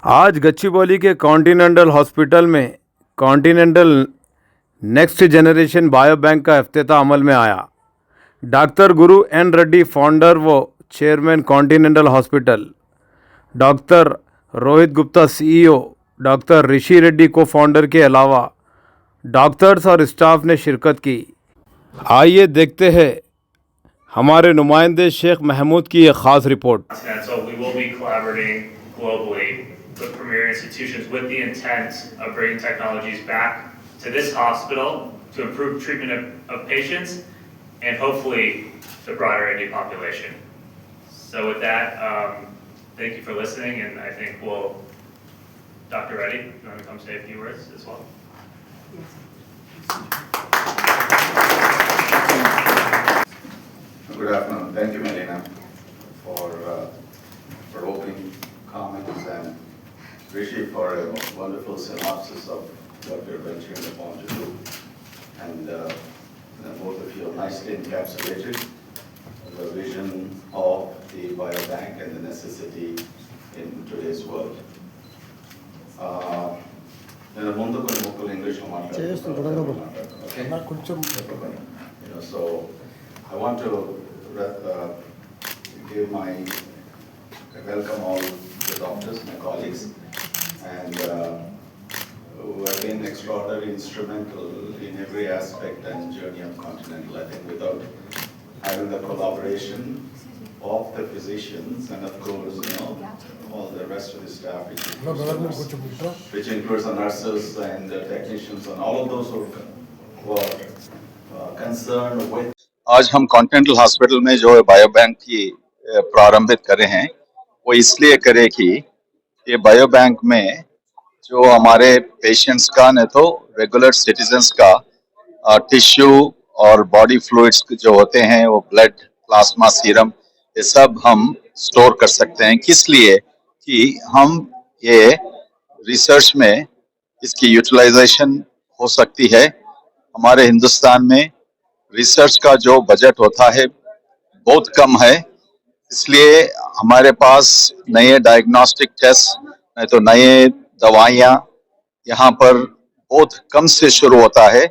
आज गच्चीबौली के Continental hospital में Continental next generation bio bank का इफ्तिताह अमल में आया। Doctor Guru N Reddy, founder व chairman Continental hospital, doctor Rohit Gupta CEO, doctor Rishi Reddy co founder के अलावा डॉक्टर्स और स्टाफ ने शिरकत की। आइए देखते हैं हमारे नुमाइंदे शेख महमूद की एक ख़ास report. So we will be collaborating globally with premier institutions with the intent of bringing technologies back to this hospital to improve treatment of patients and hopefully the broader India population. So with that, thank you for listening, and I think we'll, Dr. Reddy, you want to come say a few words as well? Good afternoon. Thank you, Melina, for opening comments, and Rishi for a wonderful synopsis of what we're venturing upon to do. And both of you have nicely encapsulated the vision of the biobank and the necessity in today's world. నేను ముందు కొన్ని ముక్కలు ఇంగ్లీష్లో మాట్లాడుతున్నాను. So I want to give my welcome all the doctors, my colleagues, and who have been extraordinarily instrumental in every aspect and journey of Continental. I think without having the collaboration of the physicians and of course, all the rest of the staff, which includes the nurses and the technicians and all of those who are concerned with. आज हम continental hospital में जो bio bank की प्रारंभित करे हैं, वो इसलिए करे कि ये बायो बैंक में जो हमारे पेशेंट्स का नहीं तो रेगुलर सिटीजन्स का टिश्यू और बॉडी फ्लूइड्स जो होते हैं, वो ब्लड, प्लाज्मा, सीरम, ये सब हम स्टोर कर सकते हैं। किस लिए कि हम ये रिसर्च में इसकी यूटिलाइजेशन हो सकती है। हमारे हिंदुस्तान में रिसर्च का जो बजट होता है बहुत कम है, इसलिए हमारे पास नए डायग्नोस्टिक टेस्ट नहीं तो नए दवाइयाँ यहाँ पर बहुत कम से शुरू होता है।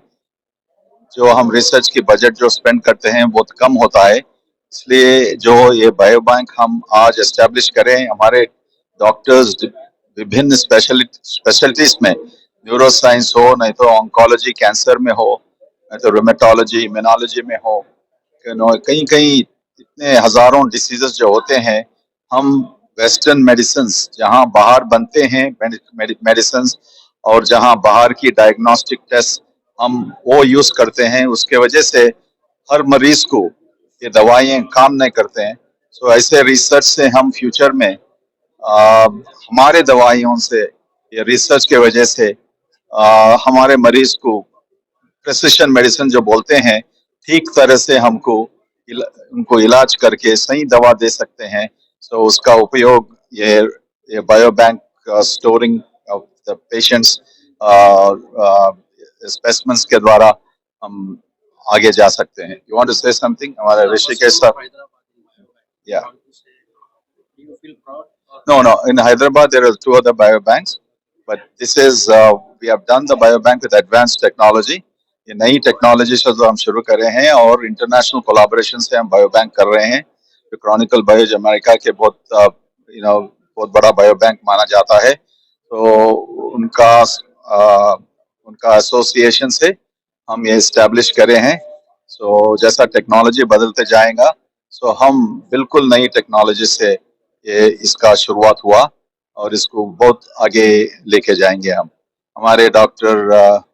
जो हम रिसर्च की बजट जो स्पेंड करते हैं बहुत कम होता है, इसलिए जो ये बायो बैंक हम आज एस्टेब्लिश करें, हमारे डॉक्टर्स विभिन्न स्पेशलिटीज में, न्यूरो साइंस हो, नहीं तो ऑन्कोलॉजी कैंसर में हो, नहीं तो रोमेटोलॉजी, इम्यूनोलॉजी में हो, कहीं कहीं इतने हजारों डिसीजेस जो होते हैं, हम वेस्टर्न मेडिसिन जहां बाहर बनते हैं मेडिसिन और जहां बाहर की डायग्नोस्टिक टेस्ट हम वो यूज करते हैं, उसके वजह से हर मरीज को ये दवाइयां काम नहीं करते हैं। सो ऐसे रिसर्च से हम फ्यूचर में हमारे दवाइयों से, ये रिसर्च के वजह से हमारे मरीज को प्रिसिशन मेडिसिन जो बोलते हैं, ठीक तरह से उनको इलाज करके सही दवा दे सकते हैं। सो उसका उपयोग ये bio bank storing of the patients specimens के द्वारा हम आगे जा सकते हैं। You want to say something? हमारे ऋषिकेश साहब, या no, in Hyderabad there are two other biobanks, but this is we have done the biobank with advanced technology. ये नई टेक्नोलॉजी से जो हम शुरू कर रहे हैं और इंटरनेशनल कोलैबोरेशन से हम बायो बैंक कर रहे हैं। जो क्रॉनिकल बायोज अमेरिका के बहुत बड़ा बायो बैंक माना जाता है, तो उनका एसोसिएशन से हम ये एस्टेब्लिश करे हैं। सो जैसा टेक्नोलॉजी बदलते जाएगा, सो हम बिल्कुल नई टेक्नोलॉजी से ये इसका शुरुआत हुआ और इसको बहुत आगे लेके जाएंगे हम। हमारे डॉक्टर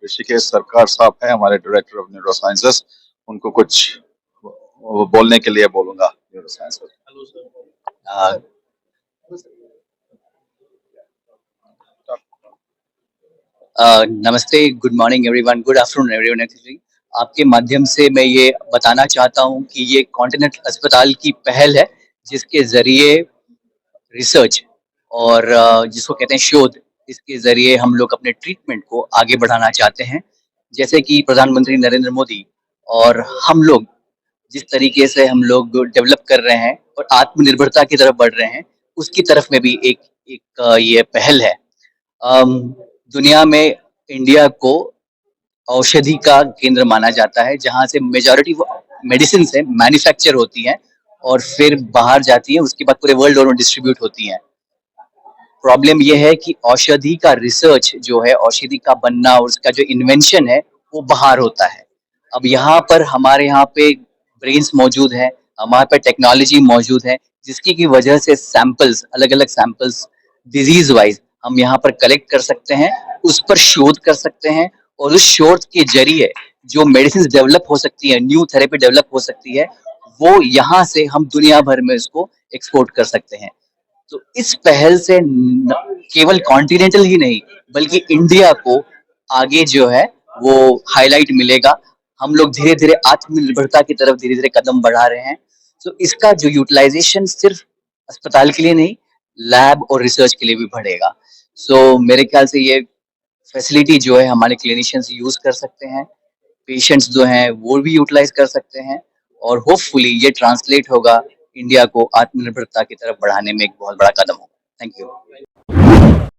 ऋषिकेश सरकार साहब हैं, हमारे डायरेक्टर ऑफ न्यूरो साइंसेस, उनको कुछ बोलने के लिए बोलूंगा। न्यूरो साइंसेस, नमस्ते, good morning everyone, good afternoon everyone. Actually आपके माध्यम से मैं ये बताना चाहता हूँ कि ये कॉन्टिनेंटल अस्पताल की पहल है, जिसके जरिए रिसर्च और जिसको कहते हैं शोध, इसके जरिए हम लोग अपने ट्रीटमेंट को आगे बढ़ाना चाहते हैं। जैसे कि प्रधानमंत्री नरेंद्र मोदी और हम लोग जिस तरीके से हम लोग डेवलप कर रहे हैं और आत्मनिर्भरता की तरफ बढ़ रहे हैं, उसकी तरफ में भी एक एक ये पहल है। दुनिया में इंडिया को औषधि का केंद्र माना जाता है, जहां से मेजॉरिटी मेडिसिन है मैन्युफैक्चर होती हैं और फिर बाहर जाती हैं, उसके बाद पूरे वर्ल्ड में डिस्ट्रीब्यूट होती हैं। प्रॉब्लम यह है कि औषधि का रिसर्च जो है, औषधि का बनना और उसका जो इन्वेंशन है वो बाहर होता है। अब यहाँ पर हमारे यहाँ पे ब्रेन्स मौजूद हैं, हमारे पे टेक्नोलॉजी मौजूद है, जिसकी की वजह से सैंपल्स, अलग अलग सैंपल्स डिजीज वाइज हम यहाँ पर कलेक्ट कर सकते हैं, उस पर शोध कर सकते हैं और उस शोध के जरिए जो मेडिसिन डेवलप हो सकती है, न्यू थेरेपी डेवलप हो सकती है, वो यहाँ से हम दुनिया भर में इसको एक्सपोर्ट कर सकते हैं। तो इस पहल से केवल कॉन्टिनेंटल ही नहीं बल्कि इंडिया को आगे जो है वो हाईलाइट मिलेगा। हम लोग धीरे धीरे आत्मनिर्भरता की तरफ धीरे धीरे कदम बढ़ा रहे हैं। तो इसका जो यूटिलाइजेशन सिर्फ अस्पताल के लिए नहीं, लैब और रिसर्च के लिए भी बढ़ेगा। सो मेरे ख्याल से ये फैसिलिटी जो है हमारे क्लिनिशियंस यूज कर सकते हैं, पेशेंट्स जो हैं वो भी यूटिलाइज कर सकते हैं और होपफुली ये ट्रांसलेट होगा इंडिया को आत्मनिर्भरता की तरफ बढ़ाने में एक बहुत बड़ा कदम होगा। Thank you.